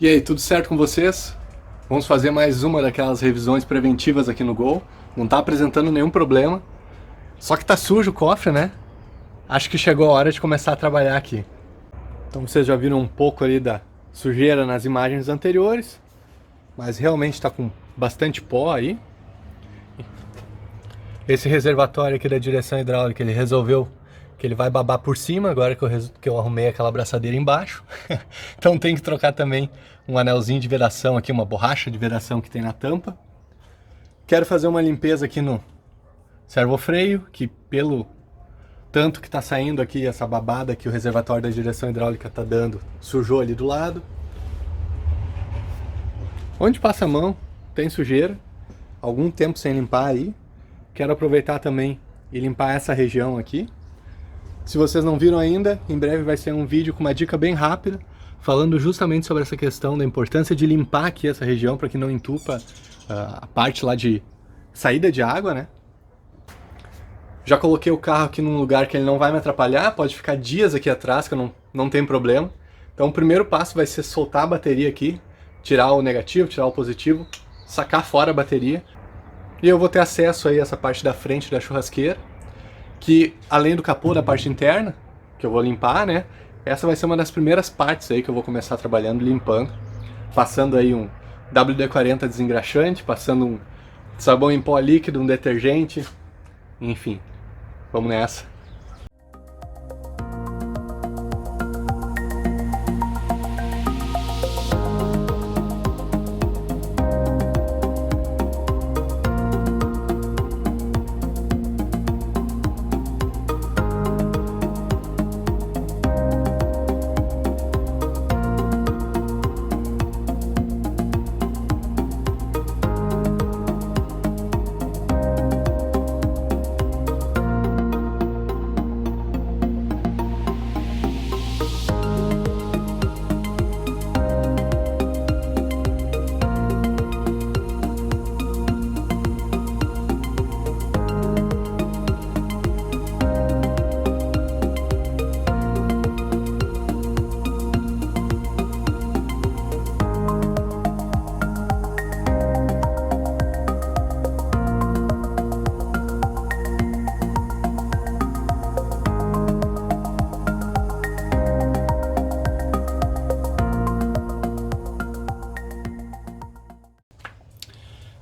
E aí, tudo certo com vocês? Vamos fazer mais uma daquelas revisões preventivas aqui no Gol. Não tá apresentando nenhum problema. Só que tá sujo o cofre, né? Acho que chegou a hora de começar a trabalhar aqui. Então vocês já viram um pouco ali da sujeira nas imagens anteriores. Mas realmente tá com bastante pó aí. Esse reservatório aqui da direção hidráulica, ele resolveu que ele vai babar por cima, agora que eu arrumei aquela abraçadeira embaixo. Então tem que trocar também um anelzinho de vedação aqui, uma borracha de vedação que tem na tampa. Quero fazer uma limpeza aqui no servofreio, que pelo tanto que está saindo aqui, essa babada que o reservatório da direção hidráulica está dando, sujou ali do lado. Onde passa a mão, tem sujeira, algum tempo sem limpar aí. Quero aproveitar também e limpar essa região aqui. Se vocês não viram ainda, em breve vai ser um vídeo com uma dica bem rápida, falando justamente sobre essa questão da importância de limpar aqui essa região para que não entupa a parte lá de saída de água, né? Já coloquei o carro aqui num lugar que ele não vai me atrapalhar, pode ficar dias aqui atrás que não tem problema. Então o primeiro passo vai ser soltar a bateria aqui, tirar o negativo, tirar o positivo, sacar fora a bateria. E eu vou ter acesso aí a essa parte da frente da churrasqueira, que além do capô da parte interna, que eu vou limpar, né? Essa vai ser uma das primeiras partes aí que eu vou começar trabalhando, limpando. Passando aí um WD-40 desengraxante, passando um sabão em pó líquido, um detergente, enfim. Vamos nessa.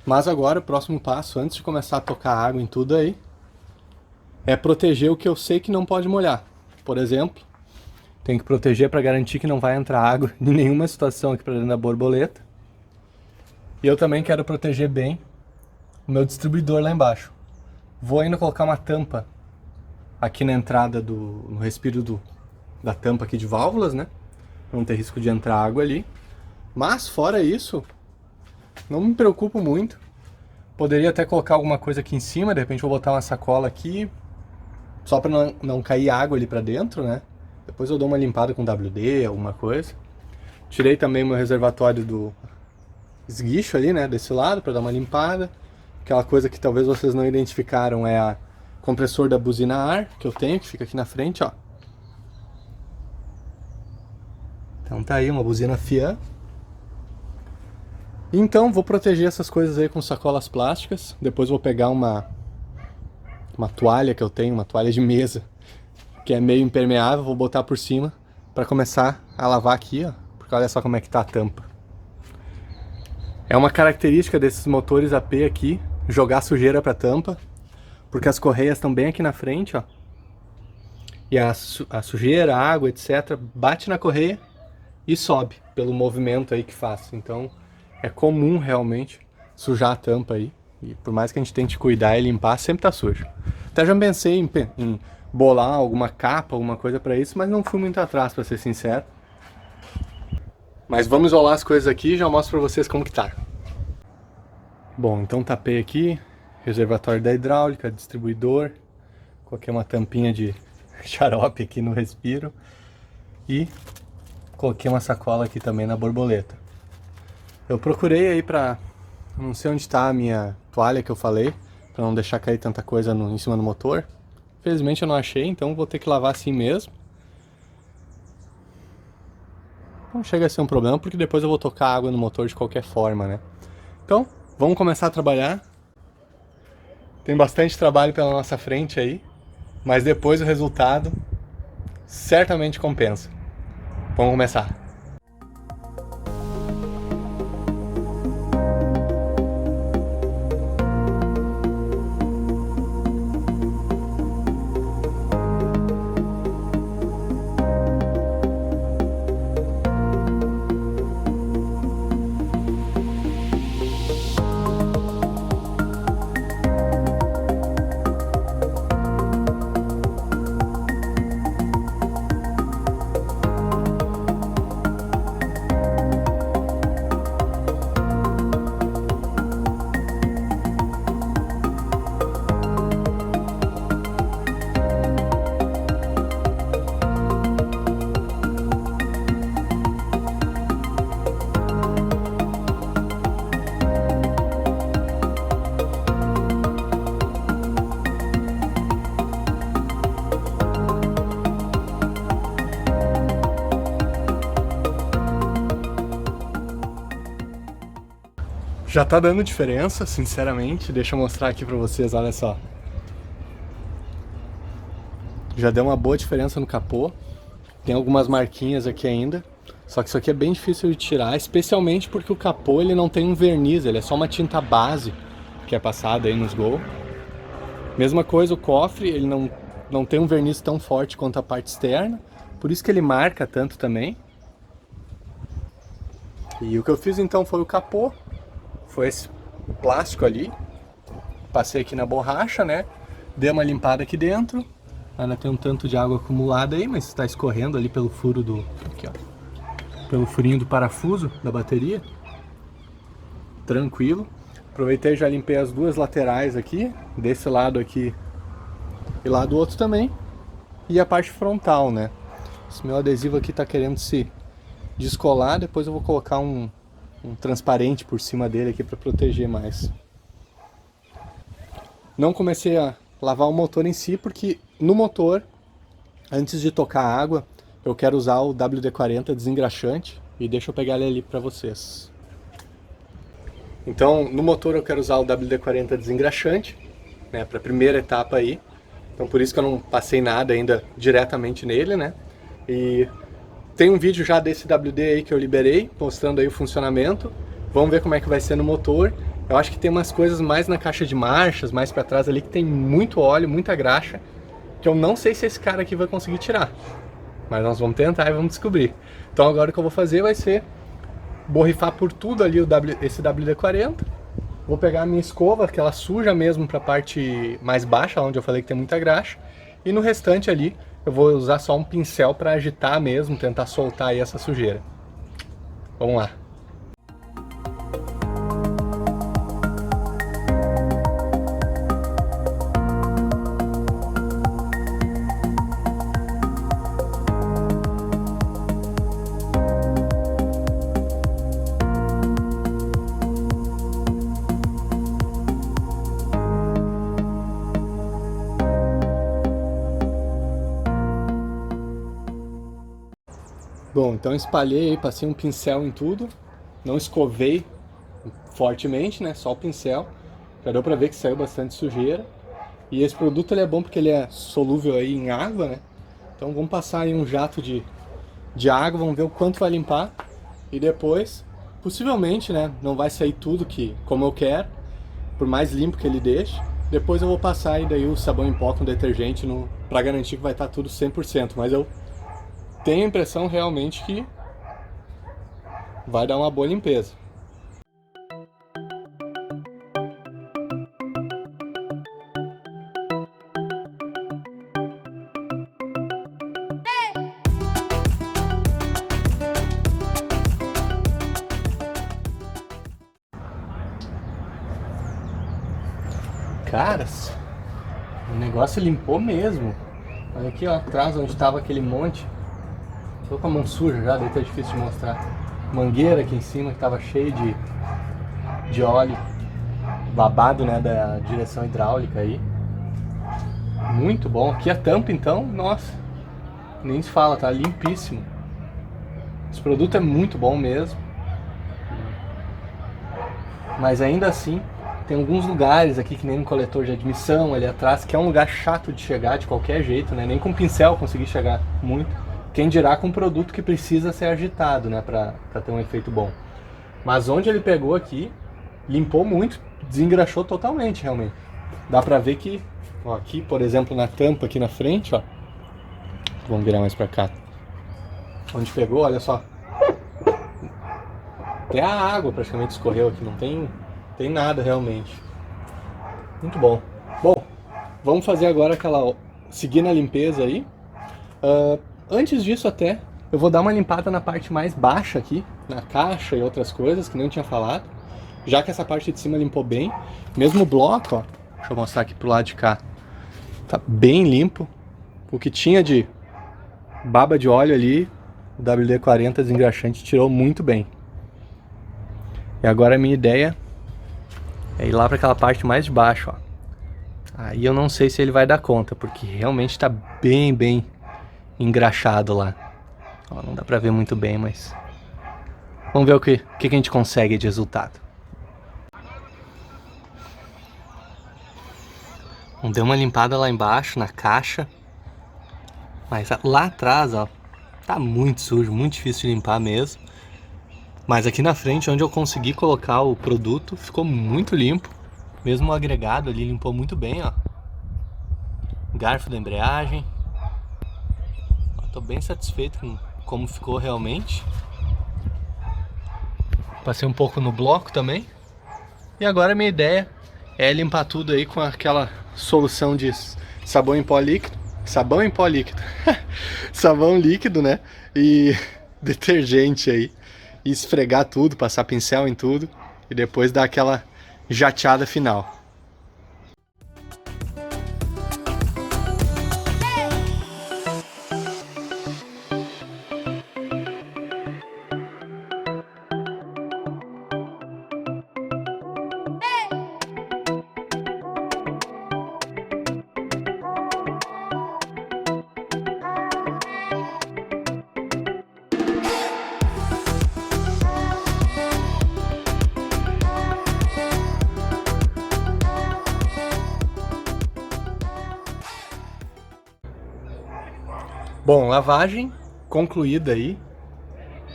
Mas agora o próximo passo, antes de começar a tocar água em tudo aí, é proteger o que eu sei que não pode molhar. Por exemplo, tem que proteger para garantir que não vai entrar água em nenhuma situação aqui para dentro da borboleta. E eu também quero proteger bem o meu distribuidor lá embaixo. Vou ainda colocar uma tampa aqui na entrada no respiro da tampa aqui de válvulas, né? Pra não ter risco de entrar água ali. Mas fora isso, não me preocupo muito. Poderia até colocar alguma coisa aqui em cima, de repente vou botar uma sacola aqui, só para não cair água ali para dentro, né? Depois eu dou uma limpada com WD, alguma coisa. Tirei também meu reservatório do esguicho ali, né, desse lado, para dar uma limpada. Aquela coisa que talvez vocês não identificaram é a compressor da buzina a ar, que eu tenho, que fica aqui na frente, ó. Então tá aí uma buzina Fiat. Então vou proteger essas coisas aí com sacolas plásticas. Depois vou pegar uma toalha que eu tenho, uma toalha de mesa, que é meio impermeável, vou botar por cima para começar a lavar aqui, ó, porque olha só como é que tá a tampa. É uma característica desses motores AP aqui, jogar sujeira para tampa, porque as correias estão bem aqui na frente, ó. E a sujeira, a água, etc, bate na correia e sobe pelo movimento aí que faz. Então é comum realmente sujar a tampa aí. E por mais que a gente tente cuidar e limpar, sempre tá sujo. Até já pensei em bolar alguma capa, alguma coisa pra isso, mas não fui muito atrás, pra ser sincero. Mas vamos isolar as coisas aqui e já mostro pra vocês como que tá. Bom, então tapei aqui, reservatório da hidráulica, distribuidor. Coloquei uma tampinha de xarope aqui no respiro. E coloquei uma sacola aqui também na borboleta. Eu procurei aí pra... não sei onde está a minha toalha que eu falei, pra não deixar cair tanta coisa em cima do motor. Infelizmente eu não achei, então vou ter que lavar assim mesmo. não chega a ser um problema, porque depois eu vou tocar água no motor de qualquer forma, né? Então, vamos começar a trabalhar. Tem bastante trabalho pela nossa frente aí, mas depois o resultado certamente compensa. Vamos começar. Já tá dando diferença, sinceramente. Deixa eu mostrar aqui pra vocês, olha só. Já deu uma boa diferença no capô. Tem algumas marquinhas aqui ainda. Só que isso aqui é bem difícil de tirar, especialmente porque o capô ele não tem um verniz, ele é só uma tinta base que é passada aí nos Gol. Mesma coisa o cofre, ele não tem um verniz tão forte quanto a parte externa, por isso que ele marca tanto também. E o que eu fiz então foi o capô. Foi esse plástico ali, passei aqui na borracha, né, dei uma limpada aqui dentro, ainda tem um tanto de água acumulada aí, mas está escorrendo ali pelo furo do, aqui ó, pelo furinho do parafuso da bateria, tranquilo. Aproveitei e já limpei as duas laterais aqui, desse lado aqui e lá do outro também, e a parte frontal, né, esse meu adesivo aqui tá querendo se descolar, depois eu vou colocar um transparente por cima dele aqui para proteger mais. Não comecei a lavar o motor em si, porque no motor, antes de tocar a água, eu quero usar o WD-40 desengraxante, e deixa eu pegar ele ali para vocês. Então, no motor eu quero usar o WD-40 desengraxante, né, para a primeira etapa aí. Então por isso que eu não passei nada ainda diretamente nele, né? E tem um vídeo já desse WD aí que eu liberei, mostrando aí o funcionamento. Vamos ver como é que vai ser no motor. Eu acho que tem umas coisas mais na caixa de marchas, mais pra trás ali, que tem muito óleo, muita graxa, que eu não sei se esse cara aqui vai conseguir tirar. Mas nós vamos tentar e vamos descobrir. Então agora o que eu vou fazer vai ser borrifar por tudo ali esse WD-40. Vou pegar a minha escova, aquela suja mesmo, pra parte mais baixa, onde eu falei que tem muita graxa. E no restante ali, eu vou usar só um pincel para agitar mesmo, tentar soltar aí essa sujeira. Vamos lá. Bom, então espalhei aí, passei um pincel em tudo, não escovei fortemente, né, só o pincel. Já deu pra ver que saiu bastante sujeira. E esse produto ele é bom porque ele é solúvel aí em água, né. Então vamos passar aí um jato de água, vamos ver o quanto vai limpar. E depois, possivelmente, né, não vai sair tudo como eu quero, por mais limpo que ele deixe. Depois eu vou passar aí daí o sabão em pó com detergente pra garantir que vai estar tudo 100%, mas eu tenho a impressão realmente que vai dar uma boa limpeza. Caras, o negócio limpou mesmo. Olha aqui ó, atrás onde estava aquele monte. Tô com a mão suja já, daí tá difícil de mostrar. Mangueira aqui em cima que tava cheio de óleo babado, né, da direção hidráulica aí. Muito bom. Aqui a tampa então, nossa, nem se fala, tá limpíssimo. Esse produto é muito bom mesmo. Mas ainda assim, tem alguns lugares aqui, que nem no coletor de admissão ali atrás, que é um lugar chato de chegar de qualquer jeito, né? Nem com pincel consegui chegar muito. Quem dirá com um produto que precisa ser agitado, né? Pra ter um efeito bom. Mas onde ele pegou aqui, limpou muito, desengraxou totalmente, realmente. Dá pra ver que, ó, aqui, por exemplo, na tampa aqui na frente, ó. Vamos virar mais pra cá. Onde pegou, olha só. Até a água praticamente escorreu aqui, não tem nada realmente. Muito bom. Bom, vamos fazer agora seguir na limpeza aí. Antes disso até, eu vou dar uma limpada na parte mais baixa aqui, na caixa e outras coisas, que nem eu tinha falado. Já que essa parte de cima limpou bem. Mesmo o bloco, ó, deixa eu mostrar aqui pro lado de cá. Tá bem limpo. O que tinha de baba de óleo ali, o WD-40 desengraxante tirou muito bem. E agora a minha ideia é ir lá para aquela parte mais de baixo, ó. Aí eu não sei se ele vai dar conta, porque realmente está bem engraxado lá. Ó, não dá para ver muito bem, mas vamos ver o que a gente consegue de resultado. Deu uma limpada lá embaixo na caixa, mas lá atrás, ó, tá muito sujo, muito difícil de limpar mesmo. Mas aqui na frente, onde eu consegui colocar o produto, ficou muito limpo. Mesmo o agregado ali limpou muito bem, ó. Garfo da embreagem. Tô bem satisfeito com como ficou realmente. Passei um pouco no bloco também. E agora a minha ideia é limpar tudo aí com aquela solução de sabão em pó líquido. Sabão em pó líquido. Sabão líquido, né? E detergente aí. E esfregar tudo, passar pincel em tudo e depois dar aquela jateada final. Bom, lavagem concluída aí.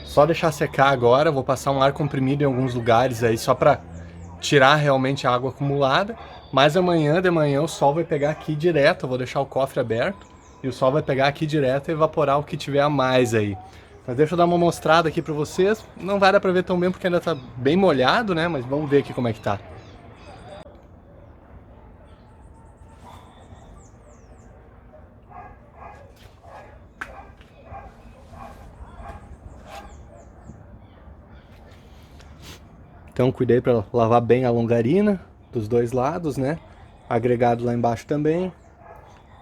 Só deixar secar agora. Vou passar um ar comprimido em alguns lugares aí só para tirar realmente a água acumulada. Mas amanhã de manhã o sol vai pegar aqui direto. Eu vou deixar o cofre aberto e o sol vai pegar aqui direto e evaporar o que tiver a mais aí. Mas deixa eu dar uma mostrada aqui para vocês. Não vai dar para ver tão bem porque ainda tá bem molhado, né? Mas vamos ver aqui como é que tá. Então cuidei para lavar bem a longarina dos dois lados, né? Agregado lá embaixo também.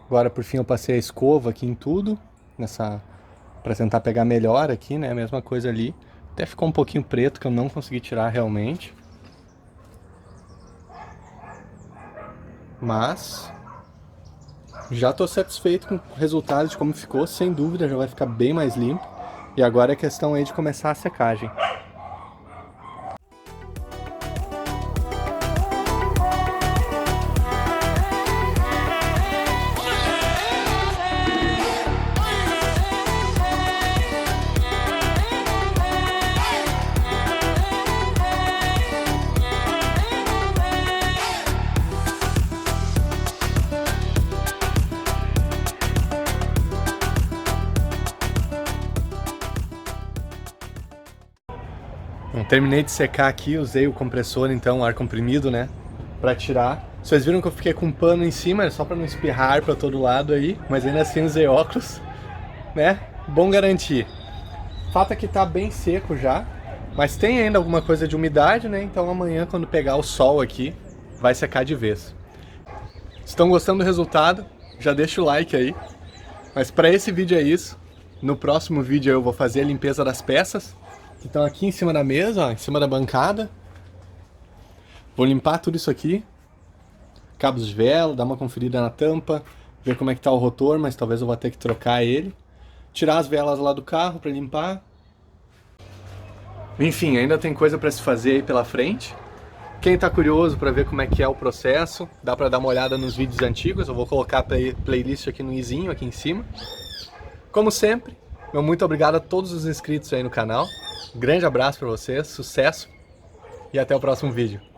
Agora por fim eu passei a escova aqui em tudo, para tentar pegar melhor aqui, né? A mesma coisa ali. Até ficou um pouquinho preto que eu não consegui tirar realmente. Mas já estou satisfeito com o resultado de como ficou, sem dúvida já vai ficar bem mais limpo. E agora é questão aí de começar a secagem. Terminei de secar aqui, usei o compressor, então, ar comprimido, né, pra tirar. Vocês viram que eu fiquei com um pano em cima, só pra não espirrar pra todo lado aí, mas ainda assim usei óculos, né, bom garantir. Fato é que tá bem seco já, mas tem ainda alguma coisa de umidade, né, então amanhã quando pegar o sol aqui, vai secar de vez. Estão gostando do resultado? Já deixa o like aí. Mas pra esse vídeo é isso. No próximo vídeo eu vou fazer a limpeza das peças. Então aqui em cima da mesa, ó, em cima da bancada, vou limpar tudo isso aqui, cabos de vela, dar uma conferida na tampa, ver como é que tá o rotor, mas talvez eu vou ter que trocar ele, tirar as velas lá do carro para limpar, Enfim, ainda tem coisa para se fazer aí pela frente. Quem tá curioso para ver como é que é o processo, dá para dar uma olhada nos vídeos antigos. Eu vou colocar a playlist aqui no izinho, aqui em cima. Como sempre, meu muito obrigado a todos os inscritos aí no canal. Grande abraço para vocês, sucesso e até o próximo vídeo.